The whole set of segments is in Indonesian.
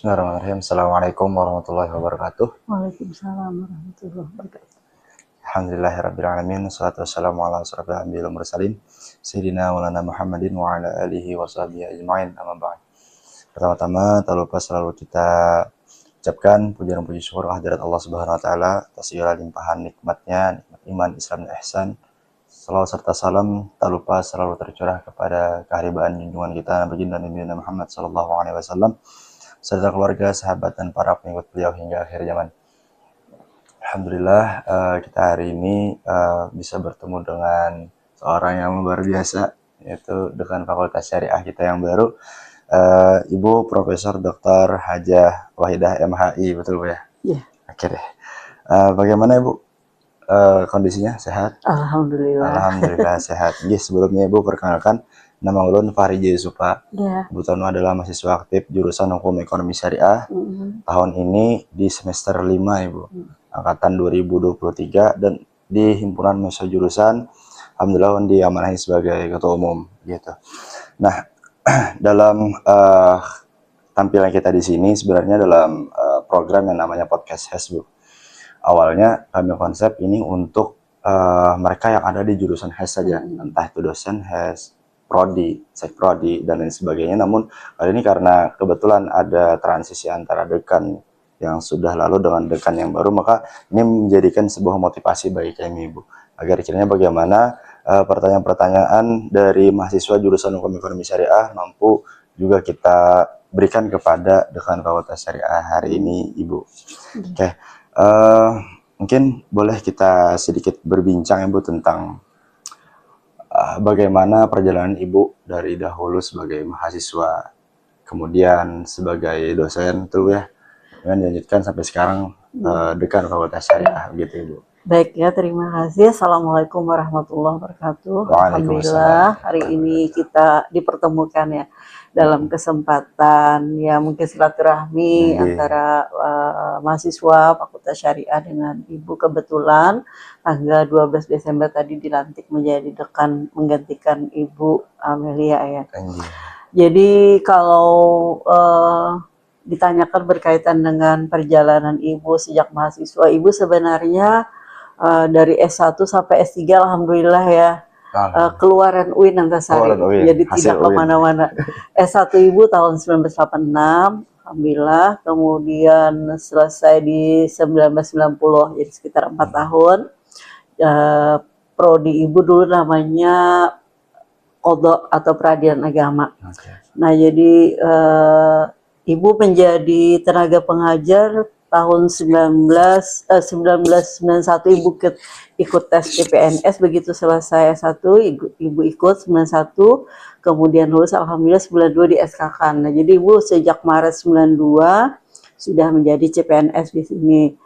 Bismillahirrahmanirrahim. Assalamualaikum warahmatullahi wabarakatuh. Waalaikumsalam warahmatullahi wabarakatuh. Alhamdulillahirrabbilalamin. Wassalatu wassalamu ala asrofil anbiya'i wal mursalin Sayyidina Maulana Muhammadin wa ala alihi wa sahbihi ajma'in, amma ba'd. Pertama-tama, tak lupa selalu kita ucapkan puja dan puji syukur kehadirat Allah Subhanahu wa taala atas segala limpahan nikmatnya, nikmat iman, Islam dan ihsan. Salawat serta salam tak lupa selalu tercurah kepada keharibaan junjungan kita Nabi Muhammad sallallahu alaihi wasallam serta keluarga, sahabat, dan para pengikut beliau hingga akhir zaman. Alhamdulillah, kita hari ini bisa bertemu dengan seorang yang luar biasa, yaitu dengan Fakultas Syariah kita yang baru, Ibu Profesor Dr. Hajah Wahidah MHI, betul Bu ya? Iya. Oke deh. Bagaimana Ibu kondisinya? Sehat? Alhamdulillah. Alhamdulillah sehat. Jadi sebelumnya Ibu perkenalkan, nama ulun Fahri Supa. Ya. Kebetulan adalah mahasiswa aktif jurusan Hukum Ekonomi Syariah. Tahun ini di semester 5 Ibu. Angkatan 2023 dan di himpunan mahasiswa jurusan alhamdulillah diamanahi sebagai ketua umum gitu. Nah, dalam tampilan kita di sini sebenarnya dalam program yang namanya podcast HES Bu. Awalnya kami konsep ini untuk mereka yang ada di jurusan HES saja, entah itu dosen HES, prodi, sekprodi, dan lain sebagainya. Namun kali ini karena kebetulan ada transisi antara dekan yang sudah lalu dengan dekan yang baru, maka ini menjadikan sebuah motivasi bagi kami Bu, agar kiranya bagaimana pertanyaan-pertanyaan dari mahasiswa jurusan Hukum Ekonomi Syariah mampu juga kita berikan kepada dekan Fakultas Syariah hari ini Ibu. Oke. Mungkin boleh kita sedikit berbincang Ibu tentang bagaimana perjalanan Ibu dari dahulu sebagai mahasiswa, kemudian sebagai dosen tuh ya, dan dilanjutkan sampai sekarang dekan Fakultas Syariah gitu Ibu. Baik ya, terima kasih. Assalamualaikum warahmatullahi wabarakatuh. Alhamdulillah hari ini kita dipertemukan ya dalam kesempatan ya mungkin silaturahmi antara mahasiswa Fakultas Syariah dengan Ibu. Kebetulan tanggal 12 Desember tadi dilantik menjadi dekan menggantikan Ibu Amelia ya. Jadi kalau ditanyakan berkaitan dengan perjalanan Ibu sejak mahasiswa, Ibu sebenarnya dari S1 sampai S3 alhamdulillah ya. Keluaran UIN Antasari, jadi tidak kemana-mana. S1 Ibu tahun 1986, alhamdulillah, kemudian selesai di 1990, jadi sekitar 4 tahun. Prodi Ibu dulu namanya Qadha atau Peradilan Agama. Nah jadi Ibu menjadi tenaga pengajar tahun 1991 Ibu ikut tes CPNS, begitu selesai S1 Ibu ikut 91, kemudian lulus alhamdulillah 92 di SK-kan. Nah, jadi Ibu sejak Maret 92 sudah menjadi CPNS di sini.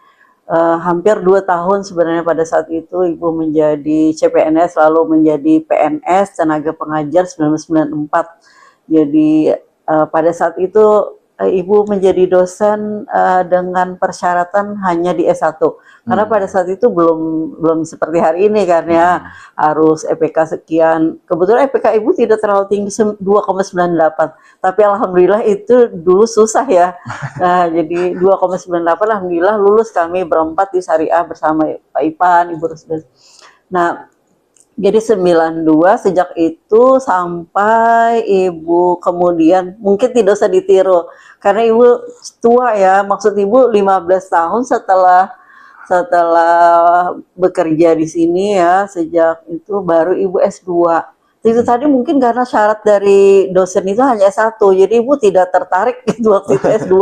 Hampir 2 tahun sebenarnya pada saat itu Ibu menjadi CPNS lalu menjadi PNS tenaga pengajar 1994. Jadi pada saat itu Ibu menjadi dosen dengan persyaratan hanya di S1. Karena pada saat itu belum seperti hari ini kan ya, harus EPK sekian. Kebetulan EPK Ibu tidak terlalu tinggi 2,98. Tapi alhamdulillah itu dulu susah ya. Nah, jadi 2,98 alhamdulillah lulus kami berempat di Syariah bersama Pak Ipan, Ibu Rusdan. Nah, jadi 92 sejak itu sampai Ibu kemudian mungkin tidak usah ditiru karena Ibu tua ya, maksud Ibu 15 tahun setelah bekerja di sini ya, sejak itu baru Ibu S2. Itu tadi mungkin karena syarat dari dosen itu hanya S1, jadi Ibu tidak tertarik gitu waktu itu S2.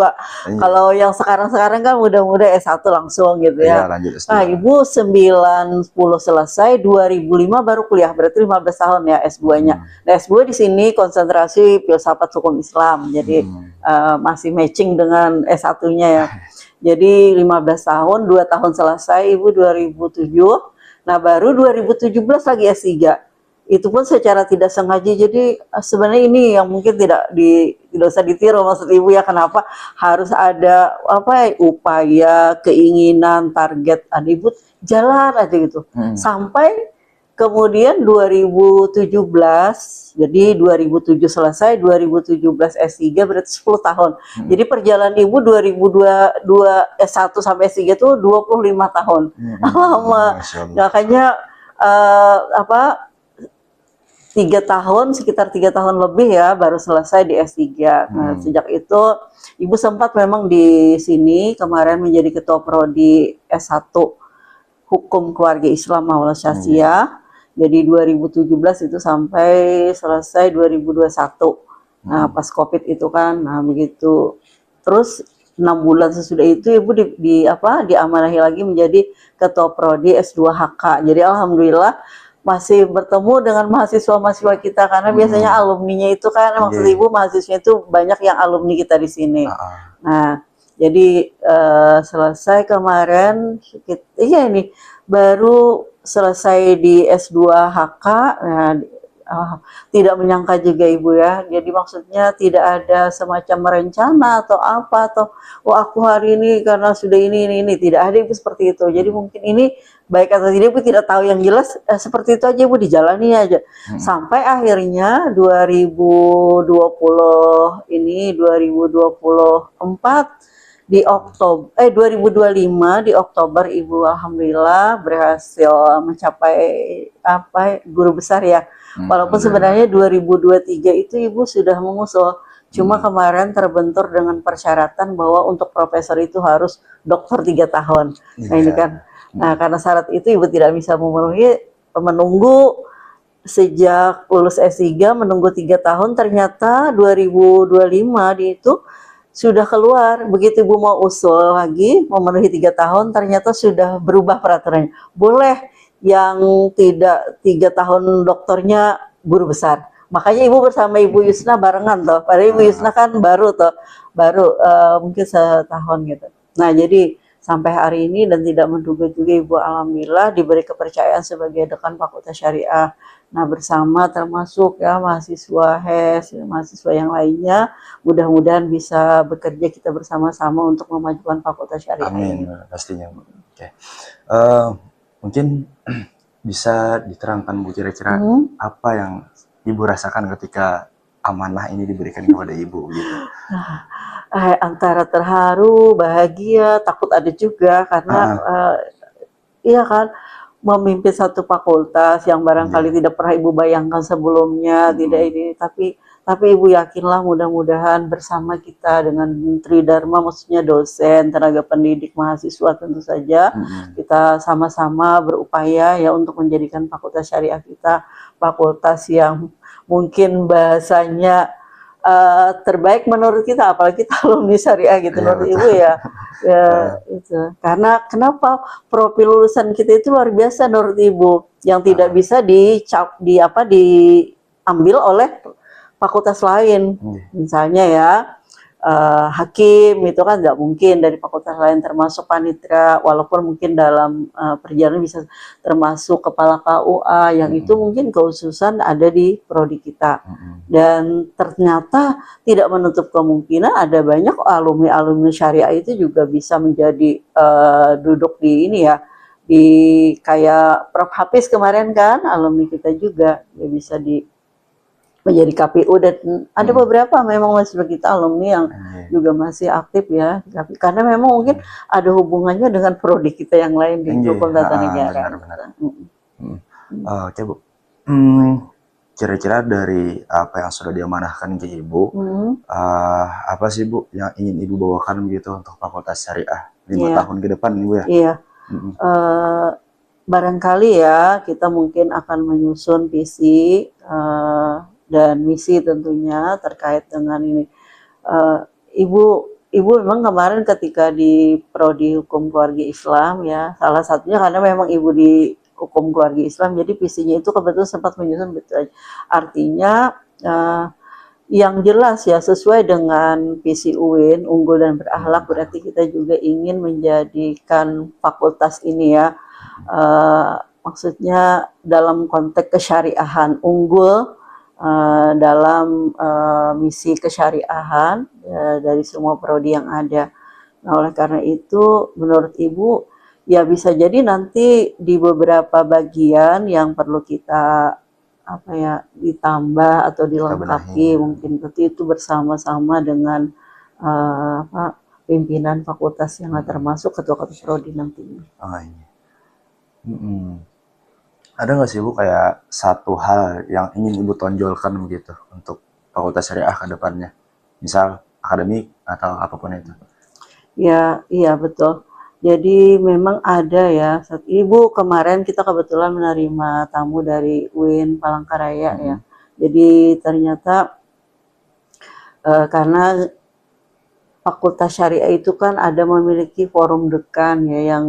Kalau yang sekarang-sekarang kan mudah-mudah S1 langsung gitu ya. Nah, Ibu 90 selesai, 2005 baru kuliah, berarti 15 tahun ya S2-nya. Nah, S2 di sini konsentrasi filsafat hukum Islam, jadi masih matching dengan S1-nya ya. Jadi 15 tahun, 2 tahun selesai Ibu 2007. Nah, baru 2017 lagi S3. Itu pun secara tidak sengaja, jadi sebenarnya ini yang mungkin tidak usah ditiru maksud Ibu ya, kenapa harus ada upaya, keinginan, target, Ibu jalan aja gitu. Sampai kemudian 2017, jadi 2007 selesai, 2017 S3 berarti 10 tahun. Jadi perjalanan Ibu 2022 S1 sampai S3 itu 25 tahun. Lama. Makanya apa 3 tahun, sekitar 3 tahun lebih ya baru selesai di S3. Nah, sejak itu Ibu sempat memang di sini kemarin menjadi ketua prodi S1 Hukum Keluarga Islam Maula Syasiah. Jadi 2017 itu sampai selesai 2021. Nah, pas Covid itu kan, nah begitu. Terus 6 bulan sesudah itu Ibu diamanahi lagi menjadi ketua prodi S2 HK. Jadi alhamdulillah masih bertemu dengan mahasiswa-mahasiswa kita karena biasanya alumninya itu kan maksud Ibu mahasiswanya itu banyak yang alumni kita di sini. Nah, jadi selesai kemarin ini baru selesai di S2 HK. Nah, tidak menyangka juga Ibu ya. Jadi maksudnya tidak ada semacam rencana atau apa atau aku hari ini karena sudah ini tidak ada Ibu seperti itu. Jadi mungkin ini baik atau tidak Ibu tidak tahu, yang jelas seperti itu aja Ibu dijalani aja. Sampai akhirnya 2024 di Oktober 2025 di Oktober Ibu alhamdulillah berhasil mencapai guru besar ya. Walaupun sebenarnya 2023 itu Ibu sudah mengusul, cuma kemarin terbentur dengan persyaratan bahwa untuk profesor itu harus doktor 3 tahun. Nah ini kan, nah karena syarat itu Ibu tidak bisa memenuhi, menunggu sejak lulus S3 menunggu 3 tahun, ternyata 2025 itu sudah keluar. Begitu Ibu mau usul lagi memenuhi 3 tahun, ternyata sudah berubah peraturannya. Boleh yang tidak 3 tahun doktornya guru besar. Makanya Ibu bersama Ibu Yusna barengan toh. Padahal Ibu Yusna kan baru mungkin setahun gitu. Nah jadi sampai hari ini dan tidak menduga juga Ibu alhamdulillah diberi kepercayaan sebagai dekan Fakultas Syariah. Nah bersama termasuk ya mahasiswa HES, mahasiswa yang lainnya, mudah-mudahan bisa bekerja kita bersama-sama untuk memajukan Fakultas Syariah. Amin, pastinya Bu. Oke. Mungkin bisa diterangkan Bu kira-kira apa yang Ibu rasakan ketika amanah ini diberikan kepada Ibu gitu? Antara terharu, bahagia, takut ada juga karena iya kan, memimpin satu fakultas yang barangkali tidak pernah Ibu bayangkan sebelumnya, tidak ini, tapi Ibu yakinlah mudah-mudahan bersama kita dengan Tridharma, maksudnya dosen, tenaga pendidik, mahasiswa tentu saja kita sama-sama berupaya ya untuk menjadikan Fakultas Syariah kita fakultas yang mungkin bahasanya terbaik menurut kita, apalagi kita alumni syariah gitu menurut Ibu ya. Itu. Karena kenapa profil lulusan kita itu luar biasa menurut Ibu, yang tidak bisa diambil oleh fakultas lain. Misalnya ya hakim itu kan nggak mungkin dari fakultas lain, termasuk panitera, walaupun mungkin dalam perjalanan bisa termasuk kepala KUA yang itu mungkin kekhususan ada di prodi kita. Dan ternyata tidak menutup kemungkinan ada banyak alumni syariah itu juga bisa menjadi duduk di ini ya, di kayak Prof Hafiz kemarin kan alumni kita juga ya bisa menjadi KPU, dan ada beberapa memang masih kita alumni yang juga masih aktif ya, karena memang mungkin ada hubungannya dengan prodi kita yang lain di Hukum Tata Negara. Oke Bu, kira-kira dari apa yang sudah diamanahkan ke Ibu, apa sih Bu yang ingin Ibu bawakan begitu untuk Fakultas Syariah 5 tahun ke depan Ibu ya? Iya. Barangkali ya kita mungkin akan menyusun visi dan misi tentunya terkait dengan ini. Ibu memang kemarin ketika di prodi Hukum Keluarga Islam ya, salah satunya karena memang Ibu di Hukum Keluarga Islam, jadi visinya itu kebetulan sempat menyusun betul. Artinya yang jelas ya sesuai dengan visi UIN, unggul dan berakhlak, berarti kita juga ingin menjadikan fakultas ini ya, maksudnya dalam konteks kesyariahan, unggul dalam misi kesyariahan dari semua prodi yang ada. Nah oleh karena itu menurut Ibu ya bisa jadi nanti di beberapa bagian yang perlu kita apa ya ditambah atau dilengkapi benahi. mungkin itu bersama-sama dengan apa, pimpinan fakultas yang termasuk ketua-ketua prodi nantinya. Oh, iya. Ada nggak sih Bu kayak satu hal yang ingin Ibu tonjolkan begitu untuk Fakultas Syariah ke depannya? Misal akademik atau apapun itu. Ya, iya betul. Jadi memang ada ya. Saat Ibu kemarin kita kebetulan menerima tamu dari UIN Palangkaraya ya. Jadi ternyata karena Fakultas Syariah itu kan ada memiliki forum dekan ya yang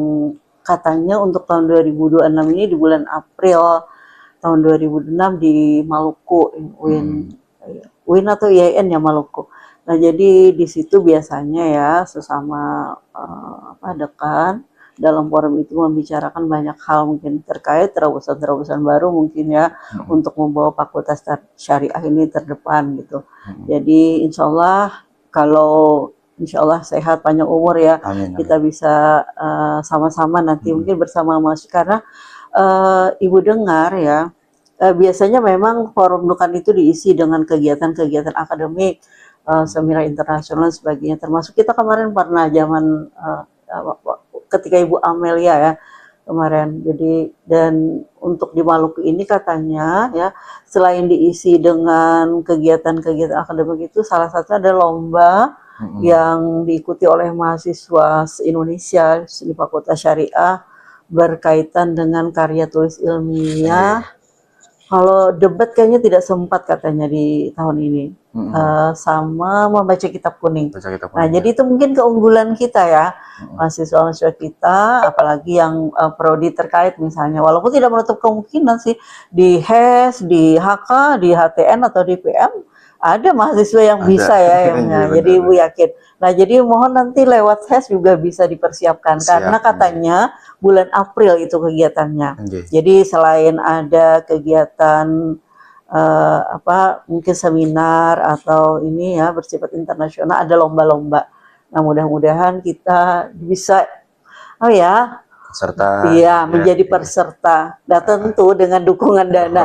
katanya untuk tahun 2026 ini di bulan April tahun 2006 di Maluku, UIN atau IAIN ya Maluku. Nah jadi di situ biasanya ya sesama apa dekan dalam forum itu membicarakan banyak hal mungkin terkait terobosan-terobosan baru mungkin ya untuk membawa Fakultas Syariah ini terdepan gitu. Jadi insya Allah kalau insya Allah sehat panjang umur ya, Amin, amin. kita bisa sama-sama nanti mungkin bersama Mas karena Ibu dengar ya biasanya memang forum dekan itu diisi dengan kegiatan-kegiatan akademik, seminar internasional sebagainya. Termasuk kita kemarin pernah zaman ketika Ibu Amelia ya kemarin. Jadi dan untuk di Maluku ini katanya ya selain diisi dengan kegiatan-kegiatan akademik itu salah satunya ada lomba yang diikuti oleh mahasiswa se-Indonesia di Fakultas Syariah berkaitan dengan karya tulis ilmiah. Kalau debat kayaknya tidak sempat katanya di tahun ini. Sama membaca kitab kuning. Nah, jadi itu mungkin keunggulan kita ya, mahasiswa-mahasiswa kita, apalagi yang prodi terkait misalnya. Walaupun tidak menutup kemungkinan sih di HES, di HK, di HTN atau di PM ada mahasiswa yang bisa ya yang jadi Ibu yakin. Nah jadi mohon nanti lewat HES juga bisa dipersiapkan karena katanya bulan April itu kegiatannya. Jadi selain ada kegiatan apa mungkin seminar atau ini ya bersifat internasional ada lomba-lomba. Nah mudah-mudahan kita bisa serta iya menjadi peserta. Nah tentu dengan dukungan dana.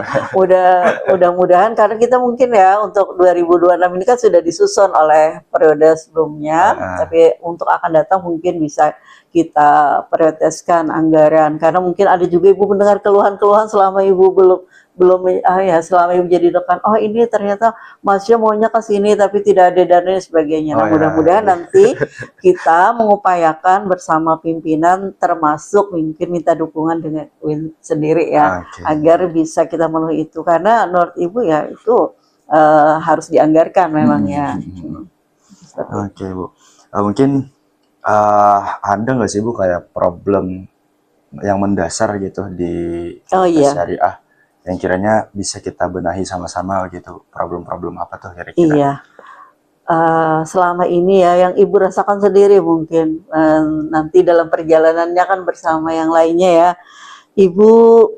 Mudah-mudahan karena kita mungkin ya untuk 2026 ini kan sudah disusun oleh periode sebelumnya, tapi untuk akan datang mungkin bisa kita prioritaskan anggaran karena mungkin ada juga Ibu mendengar keluhan-keluhan selama Ibu belum selama Ibu jadi dekan, oh ini ternyata mahasiswa maunya ke sini tapi tidak ada dana dan sebagainya. Nah mudah-mudahan nanti kita mengupayakan bersama pimpinan termasuk mungkin minta dukungan dengan UIN sendiri ya agar bisa kita memenuhi itu karena menurut Ibu ya itu harus dianggarkan memang ya. Oke Bu, mungkin ada nggak sih Bu kayak problem yang mendasar gitu di syariah yang kiranya bisa kita benahi sama-sama gitu, problem-problem apa tuh kira-kira? Iya, selama ini ya yang Ibu rasakan sendiri mungkin nanti dalam perjalanannya kan bersama yang lainnya ya. Ibu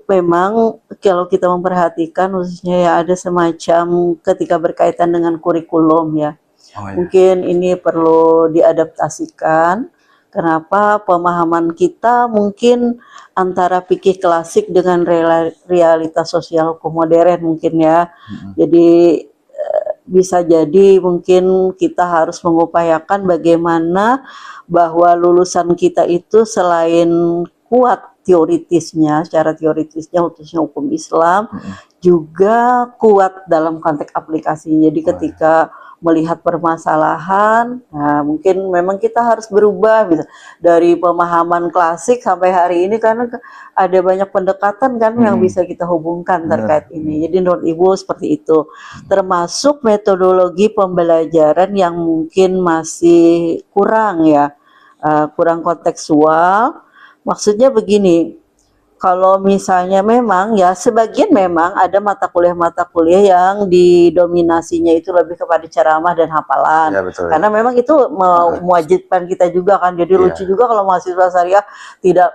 memang kalau kita memperhatikan khususnya ya ada semacam ketika berkaitan dengan kurikulum ya. Mungkin ini perlu diadaptasikan. Kenapa pemahaman kita mungkin antara fikih klasik dengan realitas sosial hukum modern mungkin ya. Jadi bisa jadi mungkin kita harus mengupayakan bagaimana bahwa lulusan kita itu selain kuat teoritisnya, secara teoritisnya khususnya hukum Islam, juga kuat dalam konteks aplikasi. Jadi ketika melihat permasalahan, nah mungkin memang kita harus berubah bisa dari pemahaman klasik sampai hari ini karena ada banyak pendekatan kan yang bisa kita hubungkan terkait ini. Jadi menurut Ibu seperti itu. Termasuk metodologi pembelajaran yang mungkin masih kurang ya, kurang kontekstual. Maksudnya begini. Kalau misalnya memang ya sebagian memang ada mata kuliah yang didominasinya itu lebih kepada ceramah dan hafalan. Ya, betul, karena memang itu mewajibkan kita juga kan. Jadi lucu juga kalau mahasiswa syariah tidak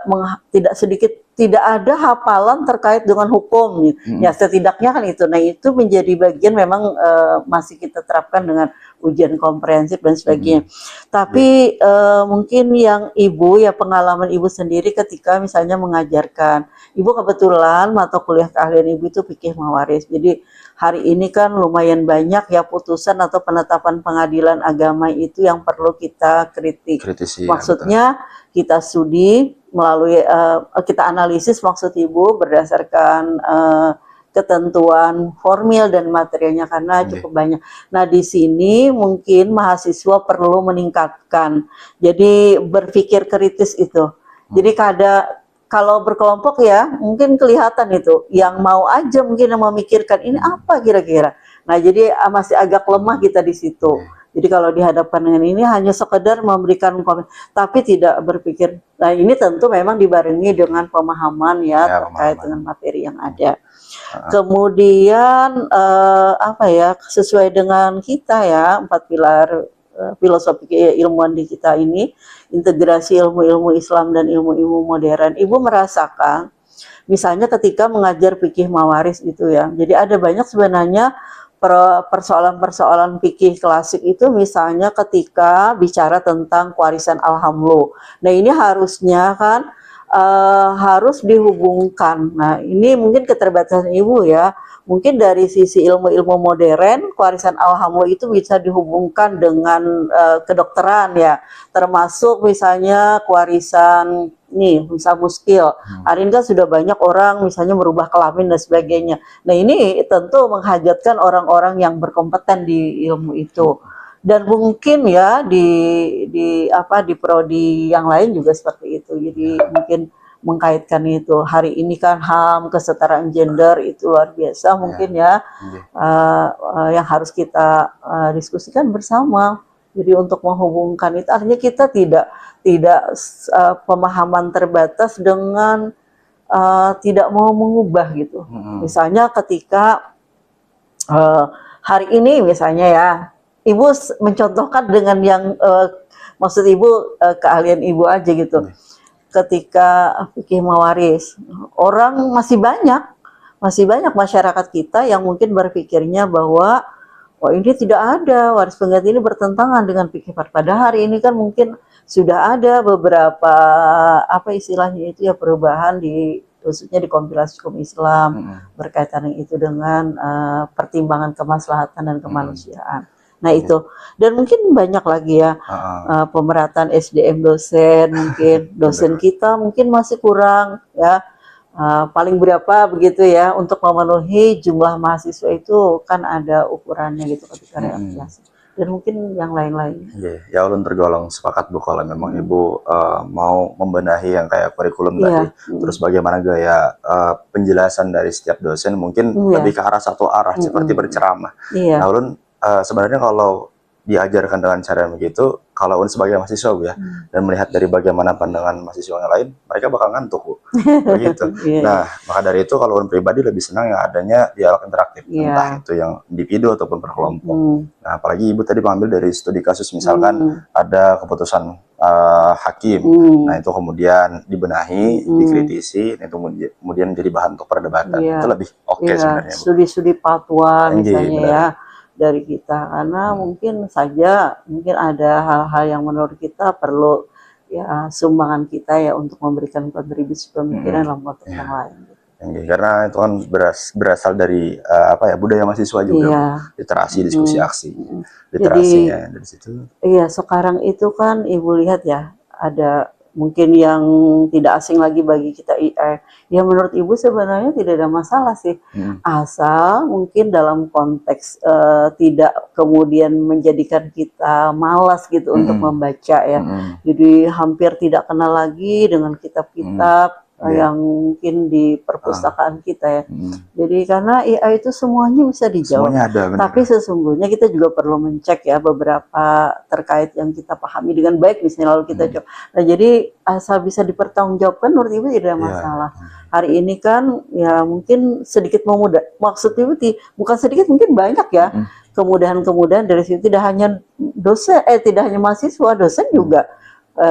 sedikit tidak ada hafalan terkait dengan hukum. Ya setidaknya kan itu. Nah itu menjadi bagian memang masih kita terapkan dengan ujian komprehensif dan sebagainya. Tapi mungkin yang ibu ya pengalaman ibu sendiri ketika misalnya mengajarkan. Ibu kebetulan mata kuliah keahlian ibu itu fikih mawaris. Jadi hari ini kan lumayan banyak ya putusan atau penetapan pengadilan agama itu yang perlu kita kritik. Kritisi. Maksudnya kita studi melalui kita analisis maksud ibu berdasarkan ketentuan formil dan materialnya karena cukup banyak. Nah di sini mungkin mahasiswa perlu meningkatkan. Jadi berpikir kritis itu. Jadi kalau berkelompok ya mungkin kelihatan itu yang mau aja mungkin yang memikirkan ini apa kira-kira. Nah jadi masih agak lemah kita di situ. Jadi kalau dihadapkan dengan ini hanya sekedar memberikan komen, tapi tidak berpikir. Nah ini tentu memang dibarengi dengan pemahaman ya terkait dengan materi yang ada. Kemudian apa ya sesuai dengan kita ya 4 pilar filosofi keilmuan di kita ini, integrasi ilmu-ilmu Islam dan ilmu-ilmu modern. Ibu merasakan misalnya ketika mengajar fikih mawaris itu ya. Jadi ada banyak sebenarnya persoalan-persoalan fikih klasik itu misalnya ketika bicara tentang warisan alhamlu. Nah ini harusnya kan harus dihubungkan. Nah ini mungkin keterbatasan ibu ya. Mungkin dari sisi ilmu-ilmu modern, warisan alhamlu itu bisa dihubungkan dengan kedokteran ya. Termasuk misalnya warisan misal muskil. Hari ini kan sudah banyak orang misalnya merubah kelamin dan sebagainya. Nah ini tentu menghajatkan orang-orang yang berkompeten di ilmu itu. Dan mungkin ya di prodi yang lain juga seperti itu. Jadi mungkin mengkaitkan itu. Hari ini kan HAM kesetaraan gender itu luar biasa mungkin ya yang harus kita diskusikan bersama. Jadi untuk menghubungkan itu artinya kita tidak pemahaman terbatas dengan tidak mau mengubah gitu. Misalnya ketika hari ini misalnya ya ibu mencontohkan dengan yang maksud ibu keahlian ibu aja gitu. Ketika fikih mawaris, orang masih banyak masyarakat kita yang mungkin berpikirnya bahwa ini tidak ada waris pengganti ini bertentangan dengan fikih. Pada hari ini kan mungkin sudah ada beberapa istilahnya itu ya perubahan khususnya di kompilasi hukum Islam berkaitan itu dengan pertimbangan kemaslahatan dan kemanusiaan. Nah itu, dan mungkin banyak lagi ya pemerataan SDM dosen, mungkin dosen kita mungkin masih kurang ya, paling berapa begitu ya untuk memenuhi jumlah mahasiswa itu kan ada ukurannya gitu ketika realisasi. Dan mungkin yang lain-lain. Ya ulun tergolong sepakat Bu kalau memang Ibu mau membenahi yang kayak kurikulum tadi. Terus bagaimana gaya penjelasan dari setiap dosen mungkin lebih ke arah satu arah seperti berceramah. Nah ulun sebenarnya kalau diajarkan dengan cara begitu, kalau sebagai mahasiswa Bu ya, dan melihat dari bagaimana pandangan mahasiswa yang lain, mereka bakal ngantuk Bu, begitu. Nah, maka dari itu kalau pribadi lebih senang yang adanya dialog interaktif, entah itu yang individu ataupun per kelompok. Nah, apalagi Ibu tadi mengambil dari studi kasus, misalkan ada keputusan hakim, nah itu kemudian dibenahi, dikritisi, itu kemudian menjadi bahan untuk perdebatan, itu lebih oke sebenarnya Bu. Studi-studi fatwa misalnya ya dari kita, karena mungkin ada hal-hal yang menurut kita perlu ya sumbangan kita ya untuk memberikan kontribusi pemikiran dalam konteks yang lain. Karena itu kan berasal dari budaya mahasiswa juga, literasi, diskusi, aksi, literasinya dari situ. Iya, sekarang itu kan Ibu lihat ya ada mungkin yang tidak asing lagi bagi kita AI. Ya menurut Ibu sebenarnya tidak ada masalah sih, asal mungkin dalam konteks tidak kemudian menjadikan kita malas gitu untuk membaca ya. Jadi hampir tidak kenal lagi dengan kitab-kitab yang mungkin di perpustakaan kita ya. Jadi karena AI itu semuanya bisa dijawab. Semuanya ada, tapi sesungguhnya kita juga perlu mencek ya beberapa terkait yang kita pahami dengan baik misalnya lalu kita jawab. Nah jadi asal bisa dipertanggungjawabkan menurut Ibu tidak ada masalah. Hari ini kan ya mungkin sedikit memudah. Maksud Ibu bukan sedikit, mungkin banyak ya. Kemudahan-kemudahan dari situ tidak hanya dosen, tidak hanya mahasiswa, dosen juga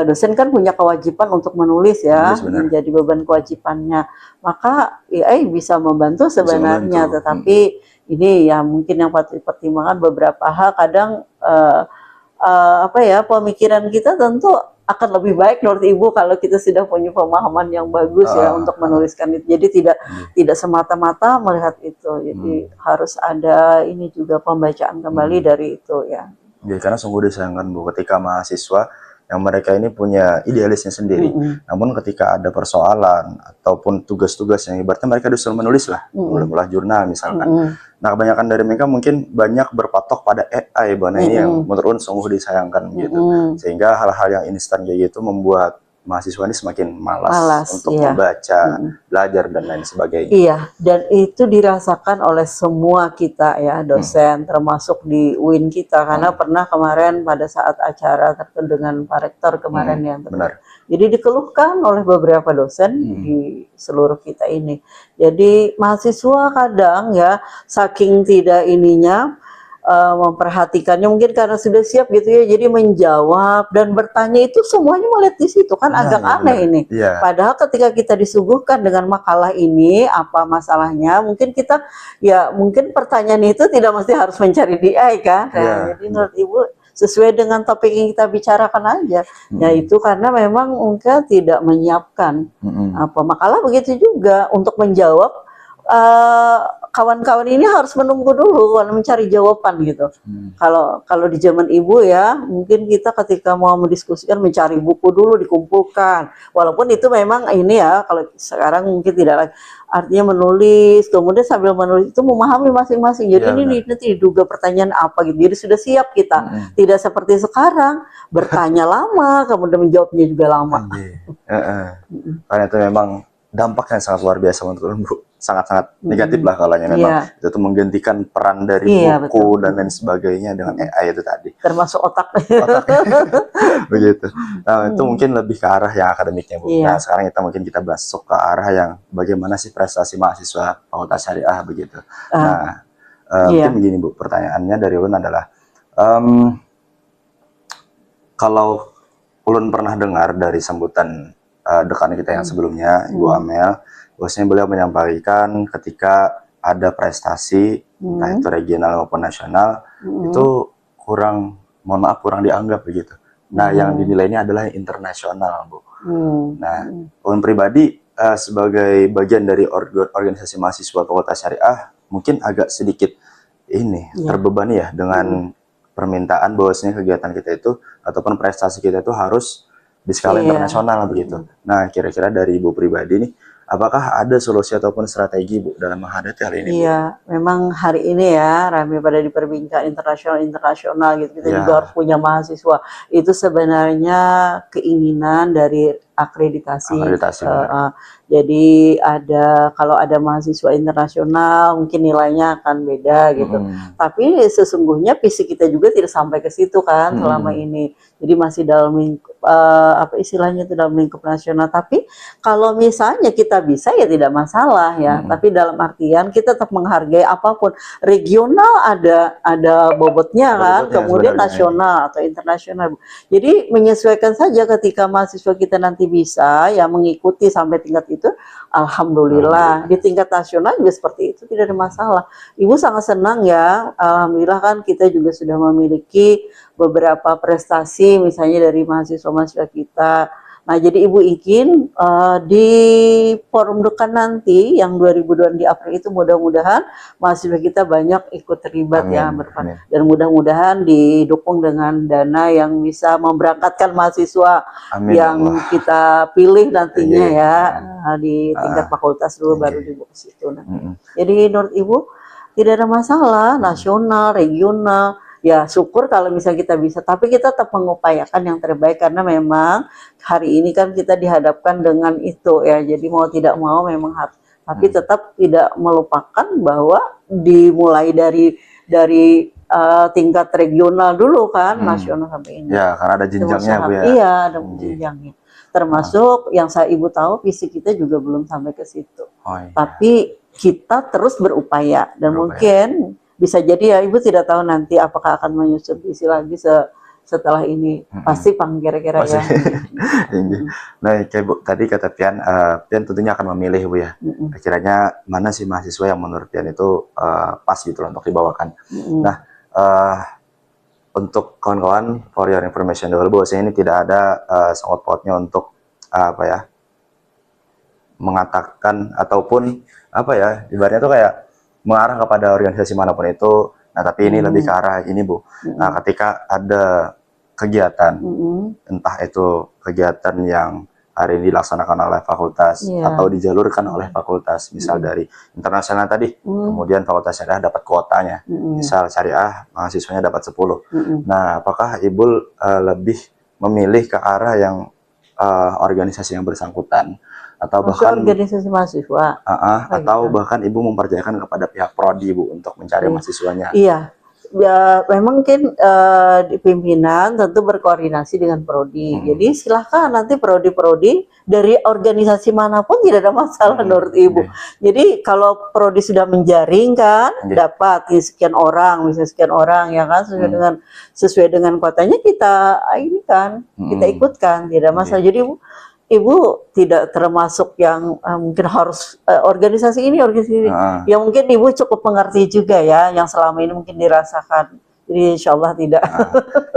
dosen kan punya kewajiban untuk menulis ya, Menulis, benar. menjadi beban kewajibannya. Maka AI bisa membantu sebenarnya, membantu. tetapi ini ya mungkin yang patut dipertimbangkan beberapa hal. Kadang apa ya, pemikiran kita tentu akan lebih baik menurut Ibu kalau kita sudah punya pemahaman yang bagus ya untuk menuliskan itu. Jadi tidak semata-mata melihat itu. Jadi harus ada ini juga pembacaan kembali dari itu ya. Ya, karena sungguh disayangkan Bu, ketika mahasiswa yang mereka ini punya idealisnya sendiri, namun ketika ada persoalan ataupun tugas-tugas yang ibaratnya mereka disuruh menulis lah, mulai jurnal misalkan. Nah, kebanyakan dari mereka mungkin banyak berpatok pada AI, ini yang menurut sungguh disayangkan gitu. Sehingga hal-hal yang instan kayak gitu membuat mahasiswa ini semakin malas untuk membaca, belajar dan lain sebagainya. Iya, dan itu dirasakan oleh semua kita ya, dosen, termasuk di UIN kita, karena pernah kemarin pada saat acara tertentu dengan Pak Rektor kemarin yang benar. Jadi dikeluhkan oleh beberapa dosen di seluruh kita ini. Jadi mahasiswa kadang ya, saking tidak ininya, memperhatikannya mungkin karena sudah siap gitu ya, jadi menjawab dan bertanya itu semuanya melihat di situ kan, agak aneh ini. Padahal ketika kita disuguhkan dengan makalah ini, apa masalahnya, mungkin kita ya mungkin pertanyaan itu tidak mesti harus mencari di AI kan. Nah, jadi menurut Ibu sesuai dengan topik yang kita bicarakan aja. Ya itu karena memang mungkin tidak menyiapkan apa makalah, begitu juga untuk menjawab. Kawan-kawan ini harus menunggu dulu mencari jawaban gitu. Kalau di zaman Ibu ya, mungkin kita ketika mau mendiskusikan mencari buku dulu dikumpulkan. Walaupun itu memang ini ya, kalau sekarang mungkin tidak lagi. Artinya menulis, kemudian sambil menulis itu memahami masing-masing. Jadi ini nanti diduga pertanyaan apa gitu. Jadi sudah siap kita. Tidak seperti sekarang bertanya lama, kemudian menjawabnya juga lama. Karena itu memang dampaknya sangat luar biasa untuk Bu. Sangat-sangat negatif lah kalau memang itu tuh menggantikan peran dari buku dan lain sebagainya dengan AI itu tadi. Termasuk otak. Begitu. Nah, itu mungkin lebih ke arah yang akademiknya Bu. Nah, sekarang kita masuk ke arah yang bagaimana sih prestasi mahasiswa Fakultas Syariah begitu. Nah, mungkin begini Bu, pertanyaannya dari Ulun adalah kalau Ulun pernah dengar dari sambutan dekan kita yang sebelumnya, Ibu Amel, bahwasanya beliau menyampaikan ketika ada prestasi, entah itu regional maupun nasional, itu kurang, mohon maaf, kurang dianggap begitu. Nah, yang dinilai ini adalah internasional, Bu. Nah, Ulun pribadi sebagai bagian dari organisasi mahasiswa Fakultas Syariah, mungkin agak sedikit ini terbebani ya dengan permintaan bahwasanya kegiatan kita itu ataupun prestasi kita itu harus di skala internasional begitu. Nah, kira-kira dari Ibu pribadi nih, apakah ada solusi ataupun strategi Bu dalam menghadapi hal ini? Iya, memang hari ini ya ramai pada diperbincangkan internasional gitu. Kita juga harus punya mahasiswa. Itu sebenarnya keinginan dari akreditasi. Jadi kalau ada mahasiswa internasional mungkin nilainya akan beda gitu. Tapi sesungguhnya visi kita juga tidak sampai ke situ kan selama ini. Jadi masih dalam lingkup apa istilahnya itu, dalam lingkup nasional. Tapi kalau misalnya kita bisa ya tidak masalah ya. Tapi dalam artian kita tetap menghargai apapun. Regional ada bobotnya kan, kemudian nasional atau internasional. Jadi menyesuaikan saja ketika mahasiswa kita nanti bisa ya mengikuti sampai tingkat itu, alhamdulillah. Di tingkat nasional juga seperti itu, tidak ada masalah. Ibu sangat senang ya, alhamdulillah kan kita juga sudah memiliki beberapa prestasi misalnya dari mahasiswa-mahasiswa kita. Nah, jadi Ibu ingin di forum dekan nanti yang 2002 di April itu mudah-mudahan mahasiswa kita banyak ikut terlibat ya, dan mudah-mudahan didukung dengan dana yang bisa memberangkatkan mahasiswa yang kita pilih nantinya ya di tingkat fakultas dulu baru dibawa ke situ. Jadi menurut Ibu tidak ada masalah nasional, regional. Ya syukur kalau misalnya kita bisa, tapi kita tetap mengupayakan yang terbaik karena memang hari ini kan kita dihadapkan dengan itu ya, jadi mau tidak mau memang harus, tapi tetap tidak melupakan bahwa dimulai dari tingkat regional dulu kan, nasional sampai ini. Ya, karena ada jenjangnya Bu ya. Iya, ada jenjangnya. Termasuk yang Ibu tahu visi kita juga belum sampai ke situ. Tapi kita terus berupaya dan mungkin bisa jadi ya Ibu tidak tahu nanti apakah akan menyusun visi lagi setelah ini pasti pang kira-kira ya. Nah, kayak Bu, tadi kata Pian, Pian tentunya akan memilih Bu ya. Kiranya mana sih mahasiswa yang menurut Pian itu pas gitu loh untuk dibawakan. Nah, untuk kawan-kawan, for your information dulu, bahwasanya ini tidak ada sangkut pautnya untuk apa ya, mengatakan ataupun apa ya, ibaratnya tuh kayak mengarah kepada organisasi manapun itu. Nah, tapi ini lebih ke arah ini Bu. Nah, ketika ada kegiatan, entah itu kegiatan yang hari ini dilaksanakan oleh fakultas atau dijalurkan oleh fakultas, misal dari internasional tadi, kemudian fakultas syariah dapat kuotanya, misal syariah mahasiswanya dapat 10. Nah, apakah Ibu lebih memilih ke arah yang organisasi yang bersangkutan, atau bahkan organisasi mahasiswa, atau bahkan Ibu mempercayakan kepada pihak prodi Bu untuk mencari mahasiswanya? Iya. Ya, memang kan di pimpinan tentu berkoordinasi dengan prodi. Jadi silahkan nanti prodi-prodi dari organisasi manapun tidak ada masalah menurut Ibu. Jadi kalau prodi sudah menjaring kan dapat sekian orang, misalnya sekian orang ya kan sesuai dengan kuotanya kita ini kan kita ikutkan, tidak masalah. Jadi Ibu tidak termasuk yang mungkin harus organisasi ini, organisasi ini. Yang mungkin Ibu cukup mengerti juga ya, yang selama ini mungkin dirasakan. Jadi insya Allah tidak.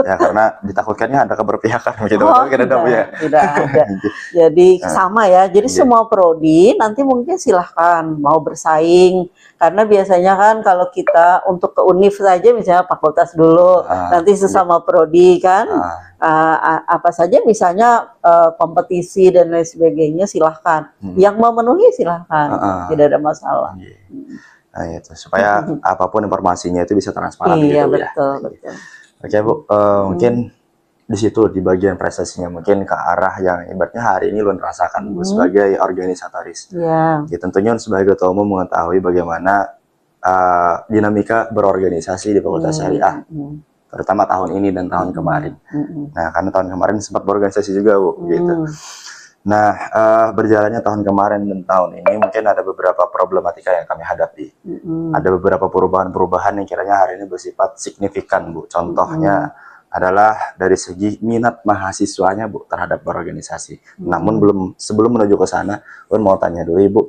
Ya, karena ditakutkannya ada keberpihakan begitu. Tidak ada. Jadi sama ya. Jadi semua prodi nanti mungkin silahkan mau bersaing. Karena biasanya kan kalau kita untuk ke univ saja misalnya fakultas dulu, nanti sesama prodi kan. Apa saja misalnya kompetisi dan lain sebagainya silahkan. Yang memenuhi silahkan. Tidak ada masalah. Nah, itu supaya apapun informasinya itu bisa transparan gitu betul, ya. Betul. Oke Bu, mungkin di situ di bagian prestasinya mungkin ke arah yang ibaratnya hari ini lu rasakan Bu sebagai organisatoris. Ya, tentunya sebagai ketua umum mengetahui bagaimana dinamika berorganisasi di Fakultas Syariah, terutama tahun ini dan tahun kemarin. Nah, karena tahun kemarin sempat berorganisasi juga Bu, gitu. Nah, berjalannya tahun kemarin dan tahun ini mungkin ada beberapa problematika yang kami hadapi. Ada beberapa perubahan-perubahan yang kiranya hari ini bersifat signifikan Bu. Contohnya adalah dari segi minat mahasiswanya Bu terhadap berorganisasi. Namun sebelum menuju ke sana, Gue mau tanya dulu Ibu,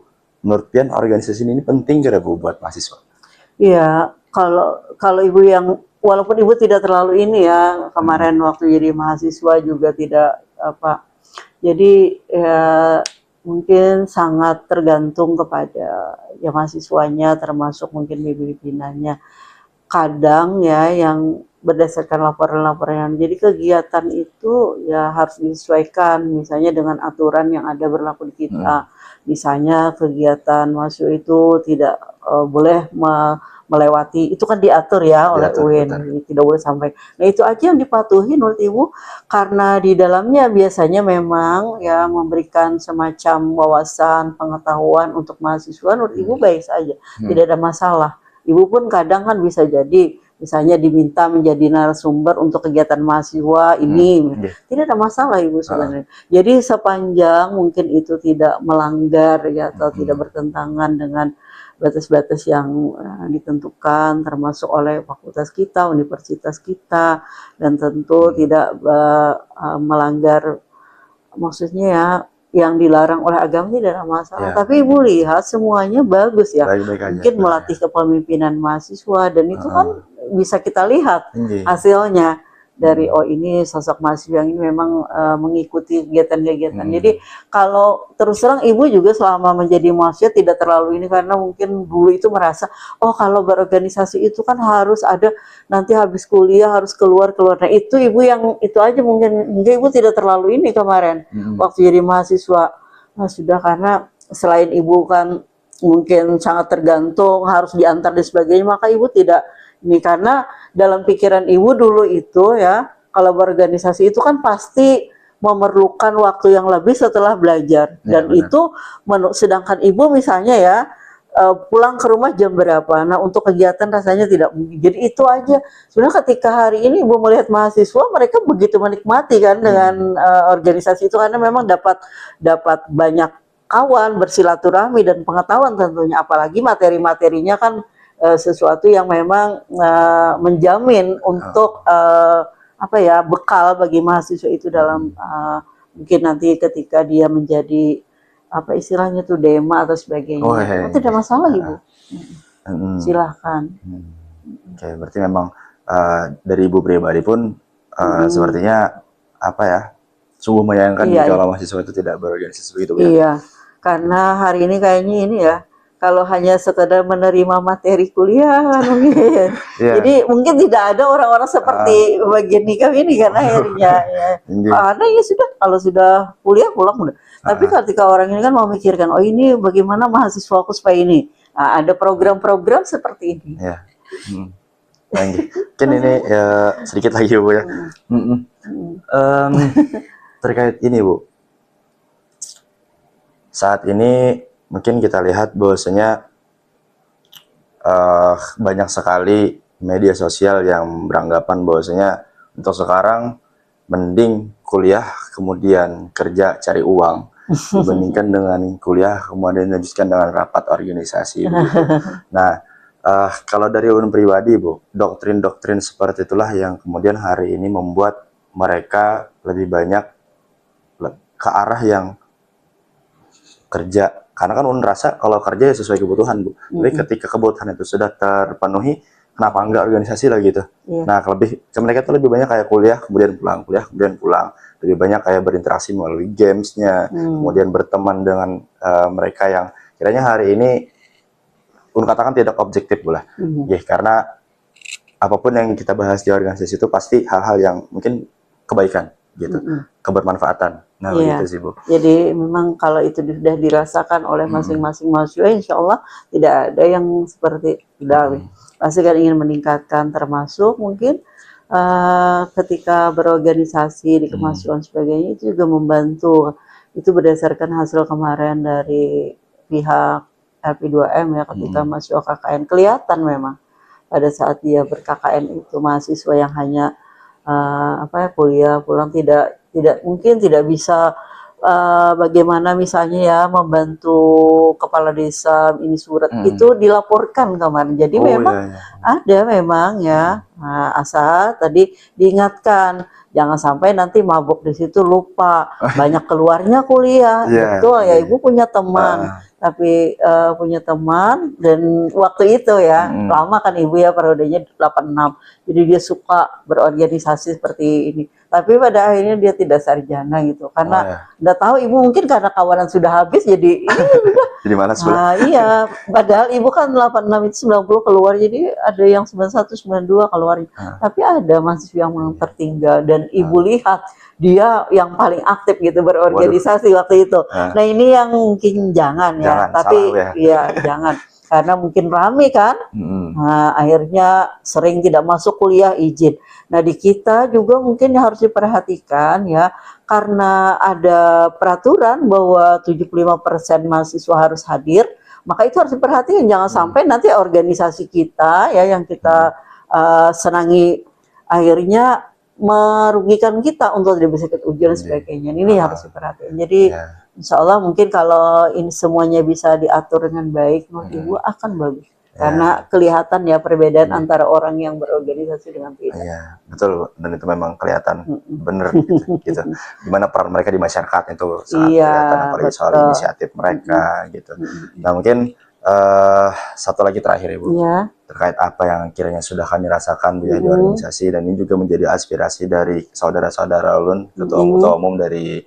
menurut Pian organisasi ini penting gak Bu buat mahasiswa? Iya, kalau Ibu yang walaupun Ibu tidak terlalu ini ya, kemarin waktu jadi mahasiswa juga tidak jadi ya mungkin sangat tergantung kepada ya mahasiswanya, termasuk mungkin pimpinannya. Kadang ya yang berdasarkan laporan-laporan, jadi kegiatan itu ya harus disesuaikan misalnya dengan aturan yang ada berlaku di kita. Misalnya kegiatan mahasiswa itu tidak boleh melewati, itu kan diatur ya oleh UIN, tidak boleh sampai. Nah itu aja yang dipatuhi menurut Ibu, karena di dalamnya biasanya memang ya memberikan semacam wawasan, pengetahuan untuk mahasiswa, menurut Ibu baik saja, tidak ada masalah. Ibu pun kadang kan bisa jadi misalnya diminta menjadi narasumber untuk kegiatan mahasiswa ini, tidak ada masalah Ibu sebenarnya. Jadi sepanjang mungkin itu tidak melanggar ya atau tidak bertentangan dengan batas-batas yang ditentukan termasuk oleh fakultas kita, universitas kita, dan tentu tidak melanggar maksudnya ya yang dilarang oleh agama tidak ada masalah. Tapi Ibu lihat semuanya bagus ya. Mungkin melatih kepemimpinan mahasiswa dan itu kan bisa kita lihat hasilnya dari ini sosok mahasiswa yang ini memang mengikuti kegiatan-kegiatan. Jadi kalau terus terang Ibu juga selama menjadi mahasiswa tidak terlalu ini, karena mungkin dulu itu merasa kalau berorganisasi itu kan harus ada nanti habis kuliah harus keluar. Nah itu Ibu yang itu aja mungkin Ibu tidak terlalu ini kemarin waktu jadi mahasiswa. Nah sudah, karena selain Ibu kan mungkin sangat tergantung harus diantar dan sebagainya, maka Ibu tidak ini, karena dalam pikiran Ibu dulu itu ya, kalau berorganisasi itu kan pasti memerlukan waktu yang lebih setelah belajar. Dan itu sedangkan Ibu misalnya ya pulang ke rumah jam berapa. Nah untuk kegiatan rasanya tidak mungkin. Jadi itu aja. Sebenarnya ketika hari ini Ibu melihat mahasiswa, mereka begitu menikmati kan dengan organisasi itu, karena memang dapat banyak kawan, bersilaturahmi dan pengetahuan tentunya. Apalagi materi-materinya kan sesuatu yang memang menjamin untuk apa ya, bekal bagi mahasiswa itu dalam mungkin nanti ketika dia menjadi apa istilahnya tuh dema atau sebagainya. Oh, iya, iya. Tidak masalah Ibu. Silahkan. Oke, berarti memang dari Ibu pribadi pun sepertinya apa ya, sungguh menyayangkan Iya, jika iya. mahasiswa itu tidak berorganisasi begitu ya. Iya, karena hari ini kayaknya ini ya, kalau hanya sekedar menerima materi kuliah kan mungkin. Iya. Jadi mungkin tidak ada orang-orang seperti bagian nikah ini kan akhirnya ya. Iya. Karena ya sudah, kalau sudah kuliah pulang udah. Tapi ketika orang ini kan mau mikirkan, oh ini bagaimana mahasiswa aku supaya ini. Nah, ada program-program seperti ini. Ya. Mungkin ini ya, sedikit lagi Bu ya. Terkait ini Bu, saat ini mungkin kita lihat bahwasanya banyak sekali media sosial yang beranggapan bahwasanya untuk sekarang mending kuliah kemudian kerja cari uang dibandingkan dengan kuliah kemudian dilanjutkan dengan rapat organisasi begitu. Nah, kalau dari ulun pribadi Bu, doktrin-doktrin seperti itulah yang kemudian hari ini membuat mereka lebih banyak ke arah yang kerja, karena kan ulun rasa kalau kerja ya sesuai kebutuhan Bu. Tapi ketika kebutuhan itu sudah terpenuhi, kenapa enggak organisasi lah gitu. Nah, mereka tuh lebih banyak kayak kuliah kemudian pulang, kuliah kemudian pulang. Lebih banyak kayak berinteraksi melalui gamesnya, kemudian berteman dengan mereka yang kiranya hari ini ulun katakan tidak objektif lah. Karena apapun yang kita bahas di organisasi itu pasti hal-hal yang mungkin kebaikan gitu, kebermanfaatan. Nah, begitu sih Bu. Jadi memang kalau itu sudah dirasakan oleh masing-masing mahasiswa, insya Allah tidak ada yang seperti tidak. Pasti kan ingin meningkatkan, termasuk mungkin ketika berorganisasi di kemahasiswaan sebagainya itu juga membantu. Itu berdasarkan hasil kemarin dari pihak LP2M ya, ketika mahasiswa KKN kelihatan memang pada saat dia ber-KKN itu mahasiswa yang hanya kuliah pulang tidak mungkin tidak bisa bagaimana misalnya ya membantu kepala desa ini surat itu dilaporkan kemarin. Jadi memang ada memang ya, asal tadi diingatkan jangan sampai nanti mabuk di situ lupa banyak keluarnya kuliah. Betul ya, Ibu punya teman tapi punya teman dan waktu itu ya lama kan Ibu ya periodenya 86, jadi dia suka berorganisasi seperti ini, tapi pada akhirnya dia tidak sarjana gitu karena udah tahu Ibu mungkin karena kawanan sudah habis jadi jadi malas. Iya, padahal Ibu kan 86 itu 90 keluar, jadi ada yang 91 92 keluar, tapi ada mahasiswa yang tertinggal dan Ibu lihat dia yang paling aktif gitu berorganisasi waktu itu. Nah, ini yang mungkin jangan ya, tapi ya jangan karena mungkin rame kan. Nah, akhirnya sering tidak masuk kuliah izin. Nah, di kita juga mungkin harus diperhatikan ya, karena ada peraturan bahwa 75% mahasiswa harus hadir, maka itu harus diperhatikan jangan sampai nanti organisasi kita ya yang kita senangi akhirnya merugikan kita untuk tidak bisa ikut ujian dan sebagainya. Ini harus diperhatikan. Jadi insya Allah mungkin kalau ini semuanya bisa diatur dengan baik, menurut Ibu akan bagus. Karena kelihatan ya perbedaan antara orang yang berorganisasi dengan tidak. Iya, betul. Dan itu memang kelihatan benar gitu. Gimana peran mereka di masyarakat itu sangat kelihatan, apalagi soal inisiatif mereka gitu. Nah, mungkin satu lagi terakhir Ibu, terkait apa yang kiranya sudah kami rasakan di organisasi, dan ini juga menjadi aspirasi dari saudara-saudara ulun, ketua umum dari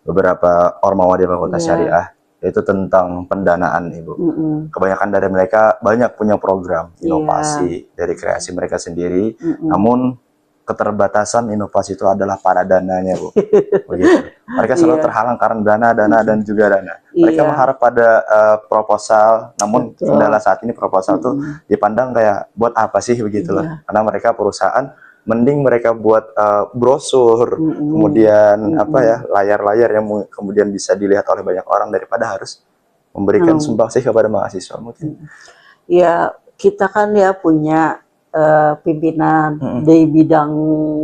beberapa ormawa di Fakultas Syariah, yaitu tentang pendanaan Ibu. Kebanyakan dari mereka banyak punya program inovasi dari kreasi mereka sendiri, namun keterbatasan inovasi itu adalah para dananya Bu. Begitu. Mereka selalu terhalang karena dana dan juga dana. Mereka mengharap pada proposal, namun kendala saat ini proposal tuh dipandang kayak buat apa sih begitulah. Karena mereka perusahaan, mending mereka buat brosur, kemudian layar-layar yang kemudian bisa dilihat oleh banyak orang daripada harus memberikan sumbangsih kepada mahasiswa mungkin. Ya, kita kan ya punya pimpinan di bidang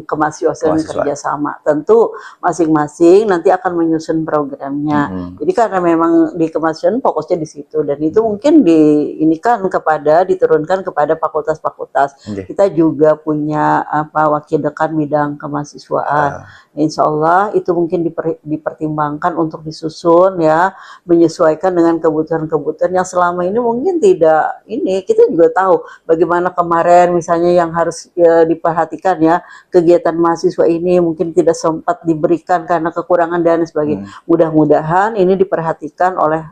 kemahasiswaan kerjasama. Tentu masing-masing nanti akan menyusun programnya. Jadi karena memang di kemahasiswaan fokusnya di situ, dan itu mungkin diturunkan kepada fakultas-fakultas. Kita juga punya wakil dekan bidang kemahasiswaan. Insya Allah itu mungkin dipertimbangkan untuk disusun ya, menyesuaikan dengan kebutuhan-kebutuhan yang selama ini mungkin tidak ini. Kita juga tahu bagaimana kemarin misalnya yang harus diperhatikan ya, kegiatan mahasiswa ini mungkin tidak sempat diberikan karena kekurangan dana sebagainya. Mudah-mudahan ini diperhatikan oleh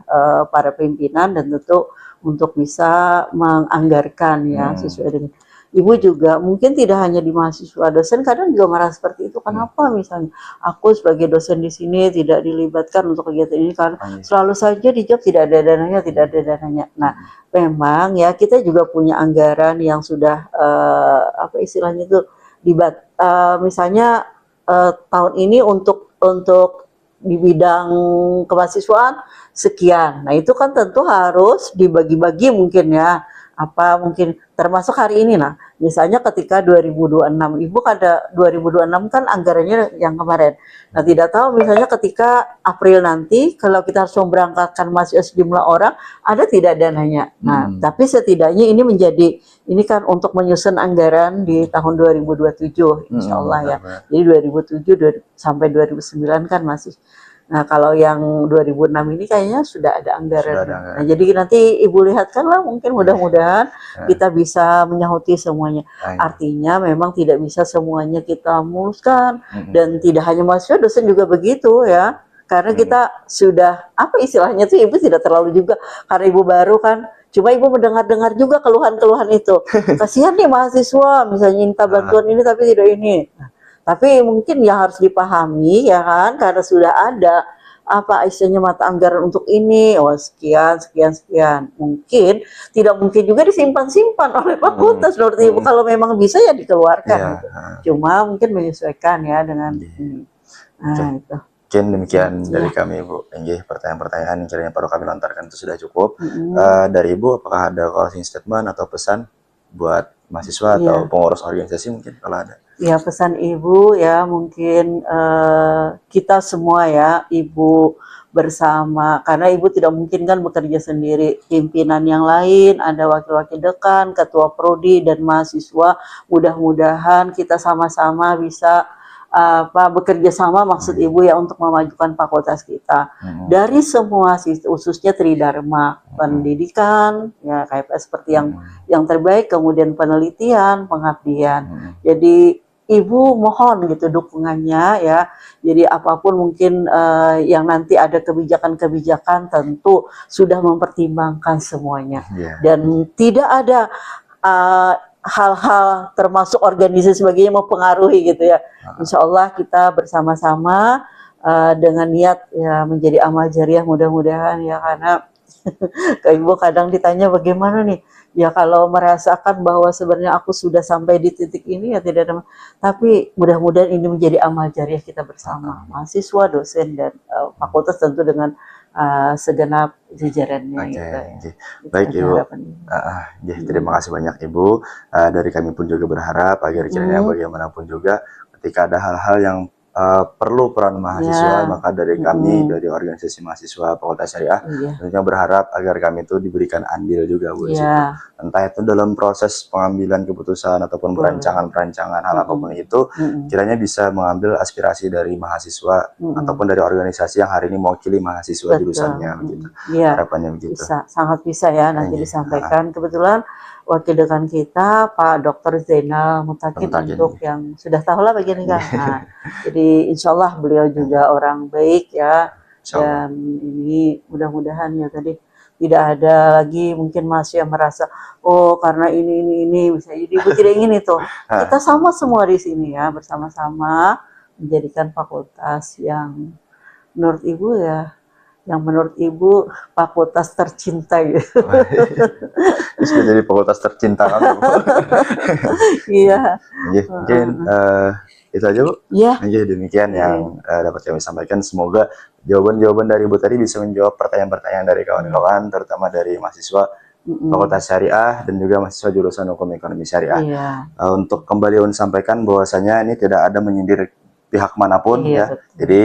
para pimpinan dan tentu untuk bisa menganggarkan ya sesuai dengan. Ibu juga mungkin tidak hanya di mahasiswa, dosen kadang juga merasa seperti itu. Kenapa misalnya aku sebagai dosen di sini tidak dilibatkan untuk kegiatan ini, karena selalu saja dijawab tidak ada dananya, tidak ada dananya. Nah, memang ya kita juga punya anggaran yang sudah apa istilahnya itu misalnya tahun ini untuk di bidang kemahasiswaan sekian. Nah, itu kan tentu harus dibagi-bagi mungkin ya. Apa mungkin termasuk hari ini lah. Misalnya ketika 2026, Ibu ada 2026 kan anggarannya yang kemarin. Nah, tidak tahu misalnya ketika April nanti kalau kita harus memberangkatkan mahasiswa sejumlah orang, ada tidak dananya. Nah, tapi setidaknya ini kan untuk menyusun anggaran di tahun 2027 insya Allah ya. Jadi 2007 sampai 2009 kan masih. Nah, kalau yang 2006 ini kayaknya sudah ada anggaran. Nah, jadi nanti Ibu lihatkan lah, mungkin mudah-mudahan kita bisa menyahuti semuanya. Artinya memang tidak bisa semuanya kita muluskan, dan tidak hanya mahasiswa, dosen juga begitu ya. Karena kita sudah, apa istilahnya tuh, Ibu tidak terlalu juga, karena Ibu baru kan, cuma Ibu mendengar-dengar juga keluhan-keluhan itu. Kasihan nih mahasiswa, misalnya minta bantuan ini tapi tidak ini. Tapi mungkin yang harus dipahami ya kan, karena sudah ada apa istilahnya mata anggaran untuk ini, sekian. Mungkin tidak mungkin juga disimpan-simpan oleh fakultas menurut Ibu. Kalau memang bisa ya dikeluarkan. Gitu. Cuma mungkin menyesuaikan ya dengan ini. Nah, itu. Mungkin demikian dari kami, Ibu. Pertanyaan-pertanyaan yang kiranya perlu kami lontarkan itu sudah cukup. Dari Ibu, apakah ada closing statement atau pesan buat mahasiswa atau pengurus organisasi mungkin kalau ada? Ya, pesan Ibu ya mungkin kita semua ya, Ibu bersama, karena Ibu tidak mungkin kan bekerja sendiri, pimpinan yang lain, ada wakil-wakil dekan, ketua prodi dan mahasiswa, mudah-mudahan kita sama-sama bisa bekerja sama, maksud Ibu ya, untuk memajukan fakultas kita dari semua khususnya Tridharma, pendidikan ya KFS seperti yang terbaik, kemudian penelitian, pengabdian. Jadi Ibu mohon gitu dukungannya ya. Jadi apapun mungkin yang nanti ada kebijakan-kebijakan tentu sudah mempertimbangkan semuanya. Dan tidak ada hal-hal termasuk organisasi sebagainya mempengaruhi gitu ya. Insya Allah kita bersama-sama dengan niat ya menjadi amal jariah, mudah-mudahan ya, karena Ibu kadang ditanya bagaimana nih, ya kalau merasakan bahwa sebenarnya aku sudah sampai di titik ini ya tidak ada, tapi mudah-mudahan ini menjadi amal jariah kita bersama, mahasiswa, dosen dan fakultas tentu dengan segenap jajarannya. Gitu. Baik Ibu, terima kasih banyak Ibu. Dari kami pun juga berharap agar kiranya bagaimanapun juga ketika ada hal-hal yang perlu peran mahasiswa, maka dari kami dari organisasi mahasiswa Fakultas Syariah tentunya berharap agar kami itu diberikan andil juga Bu, entah itu dalam proses pengambilan keputusan ataupun perancangan hal apapun itu, kiranya bisa mengambil aspirasi dari mahasiswa ataupun dari organisasi yang hari ini mewakili mahasiswa jurusannya begitu. Harapannya begitu. Sangat bisa ya nanti disampaikan. Kebetulan wakil dekan kita Pak Dr. Zainal Mutakin untuk yang sudah tahu lah bagian ini kan. Nah, jadi insya Allah beliau juga orang baik ya, dan ini mudah-mudahan ya tadi tidak ada lagi mungkin mahasiswa yang merasa karena ini bisa, jadi Ibu tidak ingin itu. Kita sama semua di sini ya, bersama-sama menjadikan fakultas yang menurut Ibu ya, yang menurut Ibu fakultas tercinta gitu. Bisa jadi fakultas tercinta kan? Iya. Mungkin itu aja Bu. Demikian yang dapat kami sampaikan. Semoga jawaban-jawaban dari Ibu tadi bisa menjawab pertanyaan-pertanyaan dari kawan-kawan, terutama dari mahasiswa Fakultas Syariah dan juga mahasiswa jurusan Hukum Ekonomi Syariah. Iya. Untuk kembali Un sampaikan bahwasanya ini tidak ada menyindir pihak manapun Iya, ya. betul. Jadi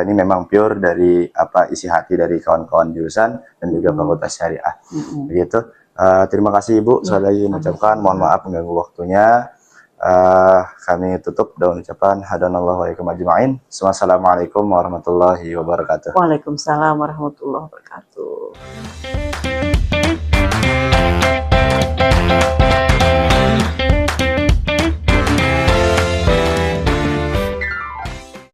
ini memang pure dari apa isi hati dari kawan-kawan jurusan dan juga Fakultas Syariah. Begitu. Terima kasih Ibu. Saya lagi mengucapkan mohon maaf mengganggu waktunya. Kami tutup dengan ucapan hadanallahu wa iyyakum ajma'in. Wassalamualaikum warahmatullahi wabarakatuh. Waalaikumsalam warahmatullahi wabarakatuh.